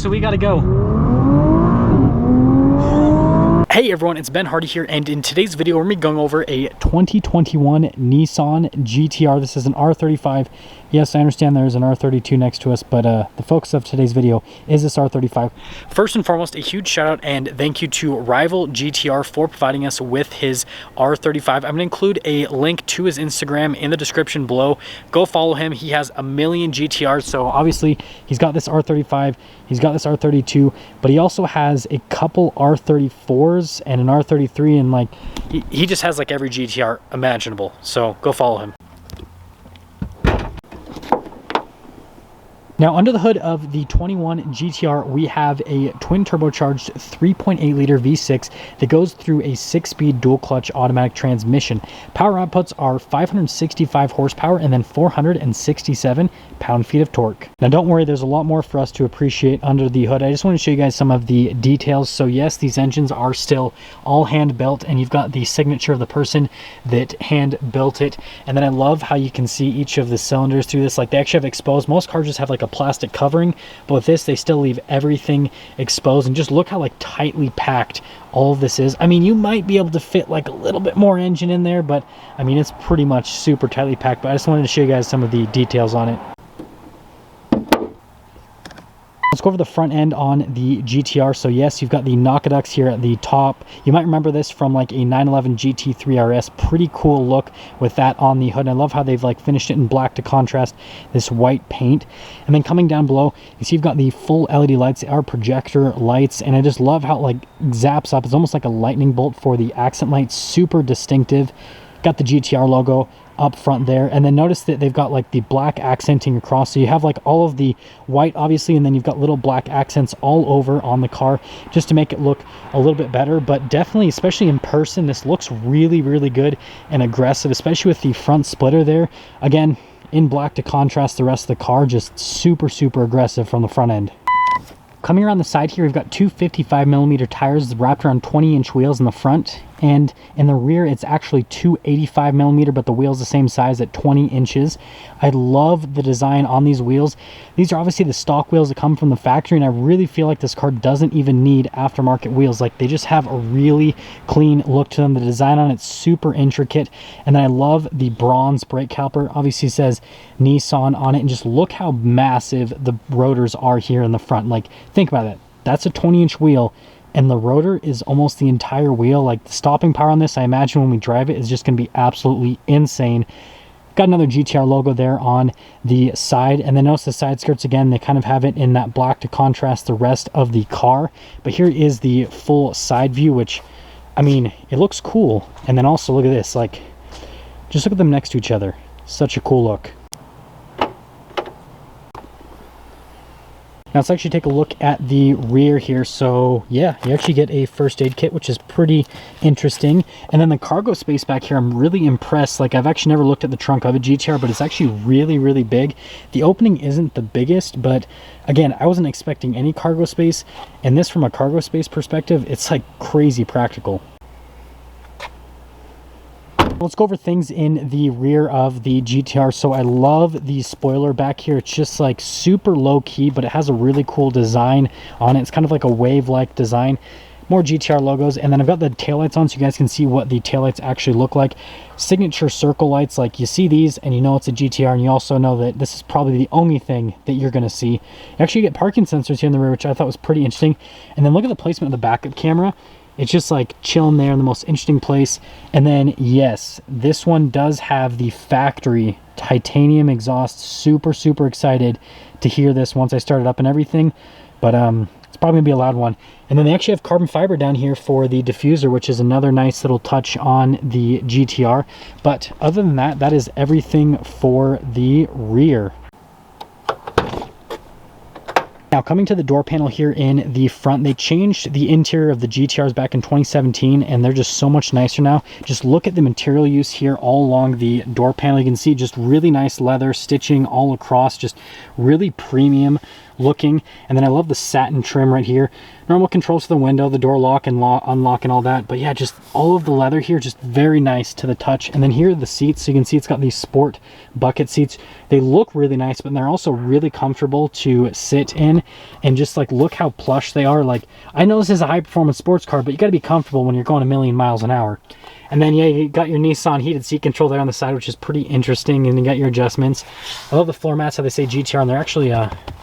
so we gotta go. Hey everyone, it's Ben Hardy here, and in today's video we're going to be going over a 2021 Nissan GTR. This is an R35. Yes, I understand there's an R32 next to us, but the focus of today's video is this R35. First and foremost, a huge shout out and thank you to Rival GTR for providing us with his R35. I'm going to include a link to his Instagram in the description below. Go follow him. He has a million GTRs, so obviously he's got this R35, he's got this R32, but he also has a couple R34s and an R33, and like he just has like every GTR imaginable, so go follow him. Now, under the hood of the 21 GTR, we have a twin turbocharged 3.8 liter V6 that goes through a 6-speed dual clutch automatic transmission. Power outputs are 565 horsepower and then 467 pound-feet of torque. Now, don't worry, there's a lot more for us to appreciate under the hood. I just want to show you guys some of the details. So yes, these engines are still all hand built, and you've got the signature of the person that hand built it. And then I love how you can see each of the cylinders through this. Like, they actually have exposed. Most cars just have like a plastic covering, but with this they still leave everything exposed, and just look how like tightly packed all of this is. I mean, you might be able to fit like a little bit more engine in there, but I mean, it's pretty much super tightly packed. But I just wanted to show you guys some of the details on it. Let's go over the front end on the GTR. So yes, you've got the Knockaducks here at the top. You might remember this from like a 911 GT3 RS. Pretty cool look with that on the hood. And I love how they've like finished it in black to contrast this white paint. And then coming down below, you see you've got the full LED lights. They are projector lights, and I just love how it like zaps up. It's almost like a lightning bolt for the accent lights. Super distinctive. Got the GTR logo up front there, and then notice that they've got like the black accenting across, so you have like all of the white obviously, and then you've got little black accents all over on the car just to make it look a little bit better. But definitely, especially in person, this looks really good and aggressive, especially with the front splitter there, again in black to contrast the rest of the car. Just super aggressive from the front end. Coming around the side here, we've got two 55mm tires wrapped around 20-inch wheels in the front, and in the rear it's actually two 85mm, but the wheel's the same size at 20 inches. I love the design on these wheels. These are obviously the stock wheels that come from the factory, and I really feel like this car doesn't even need aftermarket wheels. Like, they just have a really clean look to them. The design on it's super intricate, and then I love the bronze brake caliper. Obviously says Nissan on it, and just look how massive the rotors are here in the front. Like, think about it. That's a 20-inch wheel, and the rotor is almost the entire wheel. Like, the stopping power on this, I imagine when we drive it, is just going to be absolutely insane. Got another GTR logo there on the side, and then notice the side skirts again, they kind of have it in that black to contrast the rest of the car. But here is the full side view, which, I mean, it looks cool. And then also look at this, like, just look at them next to each other. Such a cool look. Now let's actually take a look at the rear here. So yeah, you actually get a first aid kit, which is pretty interesting. And then the cargo space back here, I'm really impressed. Like, I've actually never looked at the trunk of a GTR, but it's actually really big. The opening isn't the biggest, but again, I wasn't expecting any cargo space. And this, from a cargo space perspective, it's like crazy practical. Let's go over things in the rear of the GTR. So I love the spoiler back here. It's just like super low key, but it has a really cool design on it. It's kind of like a wave-like design. More GTR logos, and then I've got the taillights on so you guys can see what the taillights actually look like. Signature circle lights, like you see these and you know it's a GTR, and you also know that this is probably the only thing that you're going to see. You actually get parking sensors here in the rear, which I thought was pretty interesting. And then look at the placement of the backup camera. It's just like chilling there in the most interesting place. And then yes, this one does have the factory titanium exhaust. Super excited to hear this once I start it up and everything, but it's probably gonna be a loud one. And then they actually have carbon fiber down here for the diffuser, which is another nice little touch on the GTR. But other than that, that is everything for the rear. Now, coming to the door panel here in the front, they changed the interior of the GTRs back in 2017, and they're just so much nicer now. Just look at the material use here all along the door panel. You can see just really nice leather stitching all across, just really premium looking. And then I love the satin trim right here. Normal controls to the window, the door lock and unlock and all that. But yeah, just all of the leather here, just very nice to the touch. And then here are the seats. So you can see it's got these sport bucket seats. They look really nice, but they're also really comfortable to sit in. And just like, look how plush they are. Like, I know this is a high performance sports car, but you got to be comfortable when you're going a million miles an hour. And then, yeah, you got your Nissan heated seat control there on the side, which is pretty interesting. And you got your adjustments. I love the floor mats, how they say GTR, and they're actually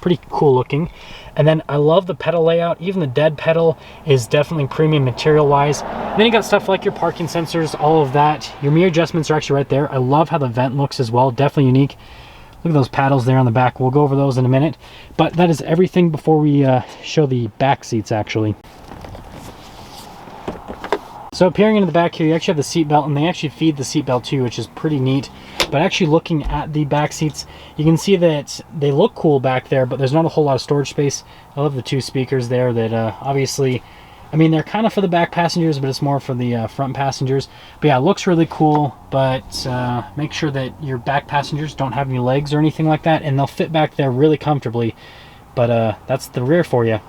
pretty cool looking. And then I love the pedal layout. Even the dead pedal is definitely premium material-wise. Then you got stuff like your parking sensors, all of that. Your mirror adjustments are actually right there. I love how the vent looks as well. Definitely unique. Look at those paddles there on the back. We'll go over those in a minute. But that is everything before we show the back seats, actually. So peering into the back here, you actually have the seat belt, and they actually feed the seat belt too, which is pretty neat. But actually looking at the back seats, you can see that they look cool back there, but there's not a whole lot of storage space. I love the two speakers there that obviously, I mean, they're kind of for the back passengers, but it's more for the front passengers. But yeah, it looks really cool, but make sure that your back passengers don't have any legs or anything like that, and they'll fit back there really comfortably. But that's the rear for you.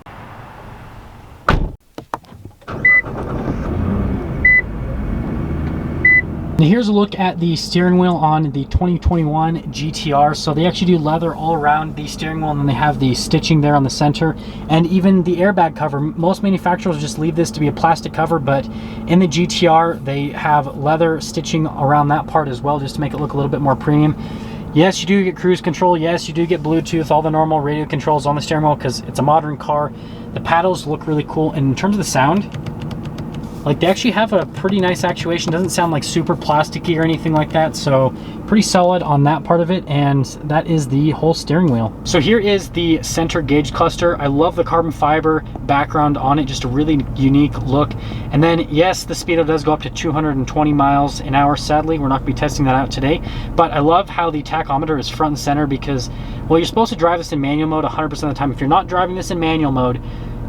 Now here's a look at the steering wheel on the 2021 GTR. So they actually do leather all around the steering wheel, and then they have the stitching there on the center, and even the airbag cover. Most manufacturers just leave this to be a plastic cover, but in the GTR they have leather stitching around that part as well, just to make it look a little bit more premium. Yes, you do get cruise control. Yes, you do get Bluetooth, all the normal radio controls on the steering wheel because it's a modern car. The paddles look really cool, and in terms of the sound, like, they actually have a pretty nice actuation. Doesn't sound like super plasticky or anything like that. So pretty solid on that part of it. And that is the whole steering wheel. So here is the center gauge cluster. I love the carbon fiber background on it. Just a really unique look. And then, yes, the speedo does go up to 220 miles an hour. Sadly, we're not going to be testing that out today. But I love how the tachometer is front and center because, well, you're supposed to drive this in manual mode 100% of the time. If you're not driving this in manual mode,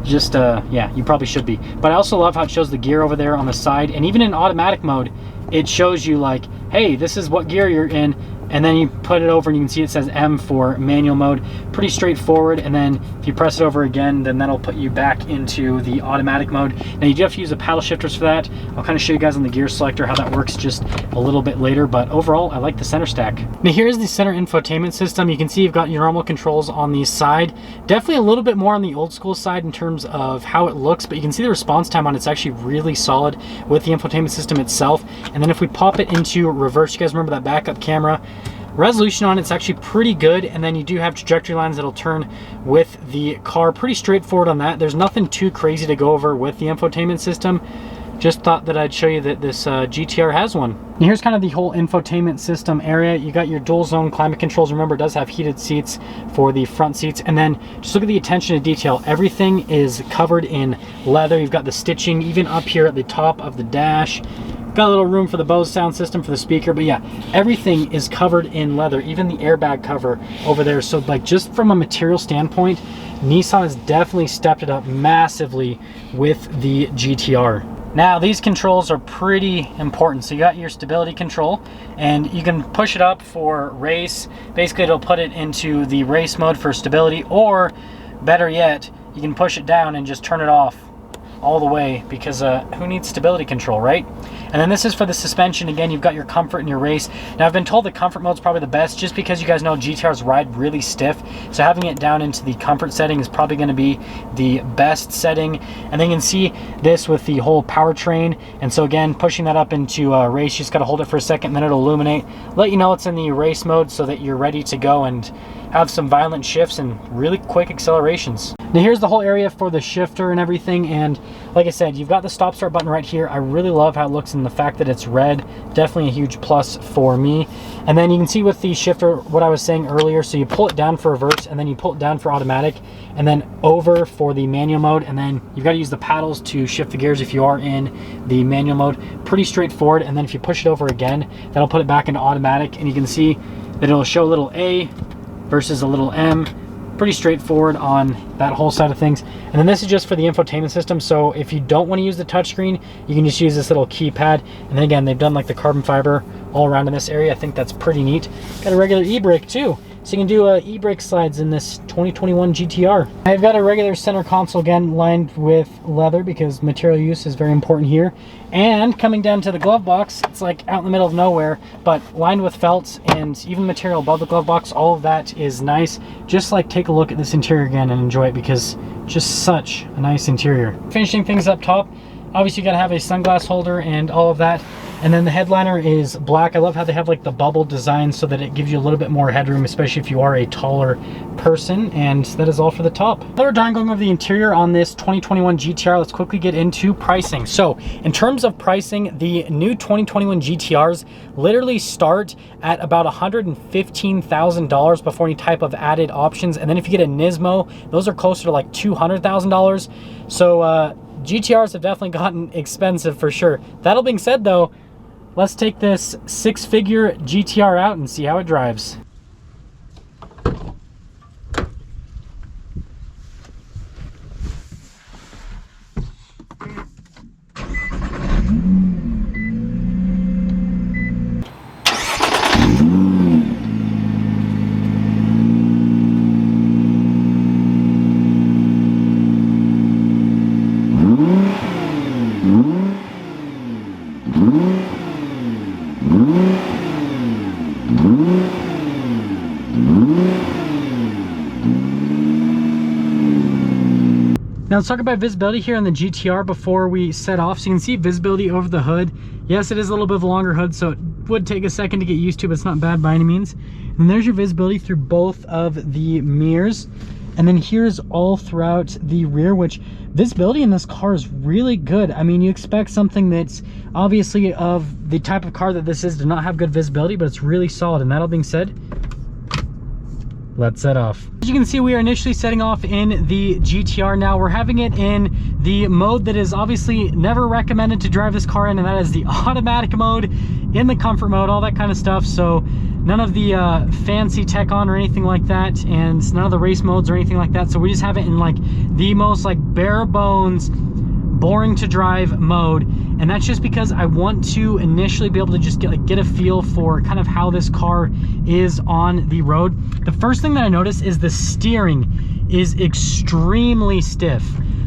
just yeah, you probably should be. But I also love how it shows the gear over there on the side, and even in automatic mode it shows you like, hey, this is what gear you're in, and then you put it over and you can see it says M for manual mode. Pretty straightforward. And then if you press it over again, then that'll put you back into the automatic mode. Now you do have to use the paddle shifters for that. I'll kind of show you guys on the gear selector how that works just a little bit later, but overall I like the center stack. Now here's the center infotainment system. You can see you've got your normal controls on the side. Definitely a little bit more on the old school side in terms of how it looks, but you can see the response time on it's actually really solid with the infotainment system itself. And then if we pop it into reverse, you guys remember that backup camera, resolution on it's actually pretty good. And then you do have trajectory lines that'll turn with the car. Pretty straightforward on that. There's nothing too crazy to go over with the infotainment system. Just thought that I'd show you that this GTR has one. And here's kind of the whole infotainment system area. You got your dual zone climate controls. Remember, it does have heated seats for the front seats. And then just look at the attention to detail. Everything is covered in leather. You've got the stitching even up here at the top of the dash. Got a little room for the Bose sound system for the speaker, but yeah, everything is covered in leather, even the airbag cover over there. So like, just from a material standpoint, Nissan has definitely stepped it up massively with the GTR. Now these controls are pretty important. So you got your stability control, and you can push it up for race. Basically it'll put it into the race mode for stability, or better yet, you can push it down and just turn it off all the way, because who needs stability control, right? And then this is for the suspension. Again, you've got your comfort and your race. Now I've been told the comfort mode's probably the best, just because you guys know GTRs ride really stiff, so having it down into the comfort setting is probably going to be the best setting. And then you can see this with the whole powertrain, and so again, pushing that up into race, you just got to hold it for a second, then it'll illuminate, let you know it's in the race mode so that you're ready to go and have some violent shifts and really quick accelerations. Now here's the whole area for the shifter and everything, and like I said, you've got the stop start button right here. I really love how it looks, and the fact that it's red, definitely a huge plus for me. And then you can see with the shifter what I was saying earlier, so you pull it down for reverse, and then you pull it down for automatic, and then over for the manual mode, and then you've got to use the paddles to shift the gears if you are in the manual mode. Pretty straightforward. And then if you push it over again, that'll put it back into automatic, and you can see that it'll show a little A versus a little M. Pretty straightforward on that whole side of things. And then this is just for the infotainment system, so if you don't want to use the touchscreen, you can just use this little keypad. And then again, they've done like the carbon fiber all around in this area. I think that's pretty neat. Got a regular e-brake too, So you can do e-brake slides in this 2021 GTR. I've got a regular center console again lined with leather because material use is very important here. And coming down to the glove box, it's like out in the middle of nowhere, but lined with felts and even material above the glove box. All of that is nice. Just like take a look at this interior again and enjoy it because just such a nice interior. Finishing things up top, obviously you gotta have a sunglass holder and all of that. And then the headliner is black. I love how they have like the bubble design so that it gives you a little bit more headroom, especially if you are a taller person. And that is all for the top. Now we're done going over the interior on this 2021 GTR. Let's quickly get into pricing. So in terms of pricing, the new 2021 GTRs literally start at about $115,000 before any type of added options. And then if you get a Nismo, those are closer to like $200,000. So GTRs have definitely gotten expensive for sure. That being said though, let's take this 6-figure GTR out and see how it drives. Now let's talk about visibility here on the GTR before we set off. So you can see visibility over the hood. Yes, it is a little bit of a longer hood, so it would take a second to get used to, but it's not bad by any means. And there's your visibility through both of the mirrors. And then here's all throughout the rear, which visibility in this car is really good. I mean, you expect something that's obviously of the type of car that this is to not have good visibility, but it's really solid. And that all being said, let's set off. As you can see, we are initially setting off in the GTR. Now we're having it in the mode that is obviously never recommended to drive this car in, and that is the automatic mode, in the comfort mode, all that kind of stuff. So none of the fancy tech on or anything like that, and none of the race modes or anything like that. So we just have it in like the most like bare bones, boring to drive mode. And that's just because I want to initially be able to just get a feel for kind of how this car is on the road. The first thing that I noticed is the steering is extremely stiff.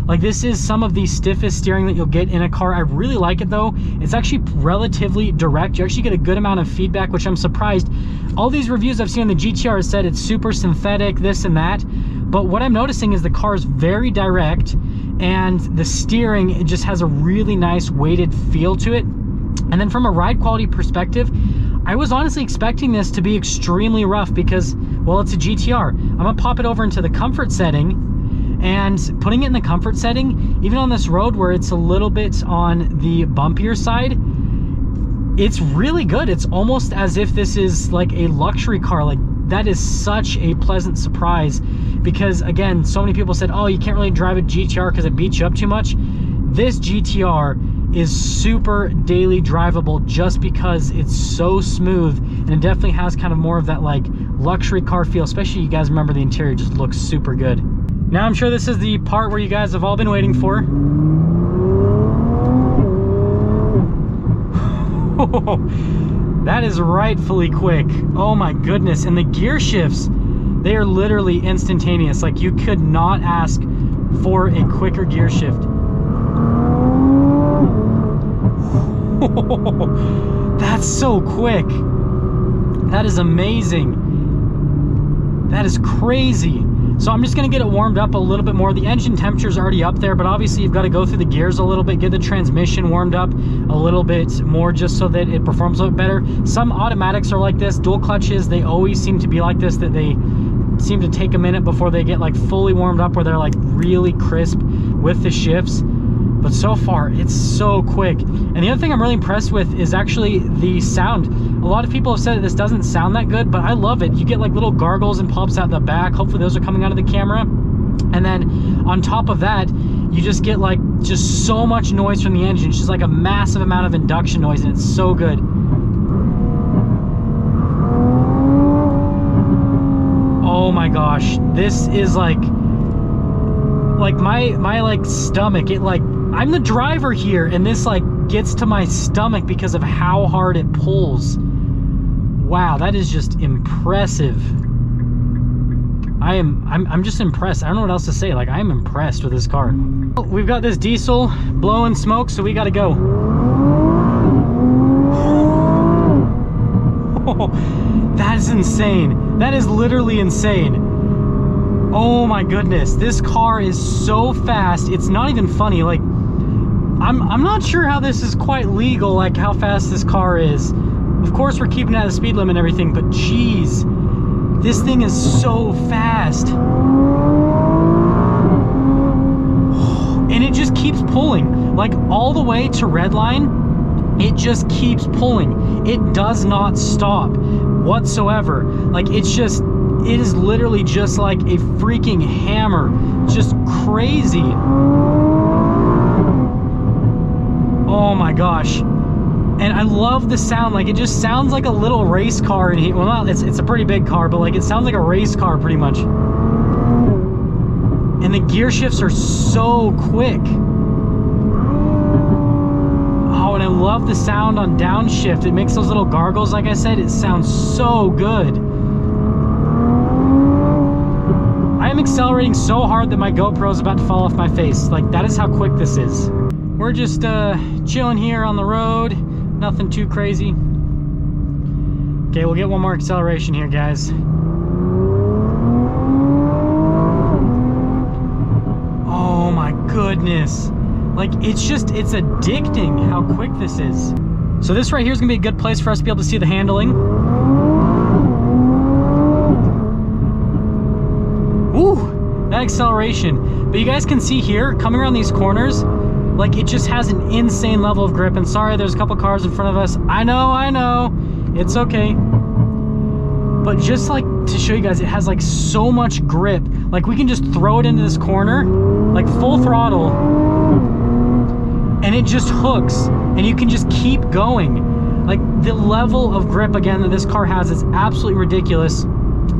Like, this is some of the stiffest steering that you'll get in a car. I really like it though. It's actually relatively direct. You actually get a good amount of feedback, which I'm surprised. All these reviews I've seen on the GTR has said it's super synthetic, this and that. But what I'm noticing is the car is very direct, and the steering, it just has a really nice weighted feel to it. And then from a ride quality perspective, I was honestly expecting this to be extremely rough because, well, it's a GTR. I'm gonna pop it over into the comfort setting, and putting it in the comfort setting, even on this road where it's a little bit on the bumpier side, it's really good. It's almost as if this is like a luxury car. Like, that is such a pleasant surprise, because again, so many people said, oh, you can't really drive a GTR because it beats you up too much. This GTR is super daily drivable just because it's so smooth, and it definitely has kind of more of that like luxury car feel. Especially, you guys remember, the interior just looks super good. Now I'm sure this is the part where you guys have all been waiting for. That is rightfully quick. Oh my goodness. And the gear shifts, they are literally instantaneous. Like, you could not ask for a quicker gear shift. That's so quick. That is amazing. That is crazy. So I'm just gonna get it warmed up a little bit more. The engine temperature is already up there, but obviously you've got to go through the gears a little bit, get the transmission warmed up a little bit more just so that it performs a little bit better. Some automatics are like this. Dual clutches, they always seem to be like this, that they seem to take a minute before they get like fully warmed up, where they're like really crisp with the shifts. But so far, it's so quick. And the other thing I'm really impressed with is actually the sound. A lot of people have said that this doesn't sound that good, but I love it. You get like little gargles and pops out the back. Hopefully those are coming out of the camera. And then on top of that, you just get like just so much noise from the engine. It's just like a massive amount of induction noise, and it's so good. Oh my gosh, this is like my like stomach, it like, I'm the driver here, and this like gets to my stomach because of how hard it pulls. Wow, that is just impressive. I'm just impressed. I don't know what else to say. Like, I am impressed with this car. We've got this diesel blowing smoke, so we got to go. Oh, that is insane. That is literally insane. Oh my goodness, this car is so fast. It's not even funny. Like, I'm not sure how this is quite legal, like how fast this car is. Of course, we're keeping it at the speed limit and everything, but geez, this thing is so fast. And it just keeps pulling, like all the way to red line. It just keeps pulling. It does not stop whatsoever. Like, it is literally just like a freaking hammer. Just crazy. Oh my gosh. And I love the sound. Like, it just sounds like a little race car in here. Well, not, it's a pretty big car, but like, it sounds like a race car pretty much. And the gear shifts are so quick. Oh, and I love the sound on downshift. It makes those little gargles, like I said. It sounds so good. I am accelerating so hard that my GoPro is about to fall off my face. Like, that is how quick this is. We're just chilling here on the road. Nothing too crazy. Okay, we'll get one more acceleration here, guys. Oh my goodness. Like, it's addicting how quick this is. So this right here is gonna be a good place for us to be able to see the handling. Ooh, that acceleration. But you guys can see here, coming around these corners, like, it just has an insane level of grip. And sorry, there's a couple cars in front of us. I know, it's okay. But just like to show you guys, it has like so much grip. Like, we can just throw it into this corner, like full throttle, and it just hooks, and you can just keep going. Like, the level of grip, again, that this car has is absolutely ridiculous.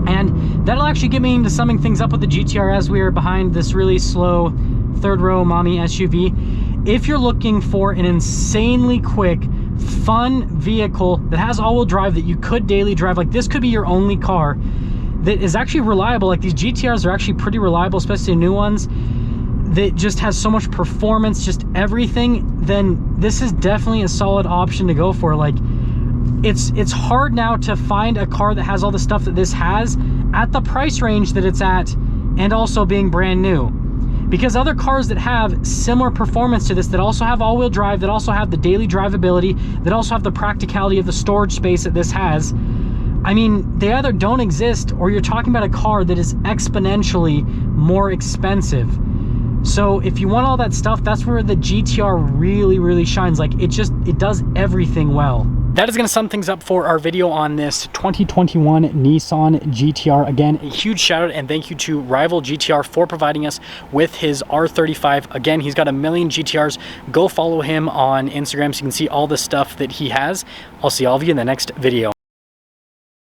And that'll actually get me into summing things up with the GTR as we are behind this really slow third row mommy SUV. If you're looking for an insanely quick, fun vehicle that has all-wheel drive that you could daily drive, like, this could be your only car that is actually reliable. Like, these GTRs are actually pretty reliable, especially new ones, that just has so much performance, just everything, then this is definitely a solid option to go for. Like, it's hard now to find a car that has all the stuff that this has at the price range that it's at, and also being brand new. Because other cars that have similar performance to this, that also have all-wheel drive, that also have the daily drivability, that also have the practicality of the storage space that this has, I mean, they either don't exist, or you're talking about a car that is exponentially more expensive. So if you want all that stuff, that's where the GTR really, really shines. Like, it does everything well. That is going to sum things up for our video on this 2021 Nissan GTR. Again, a huge shout out and thank you to Rival GTR for providing us with his R35. Again, he's got a million GTRs. Go follow him on Instagram so you can see all the stuff that he has. I'll see all of you in the next video.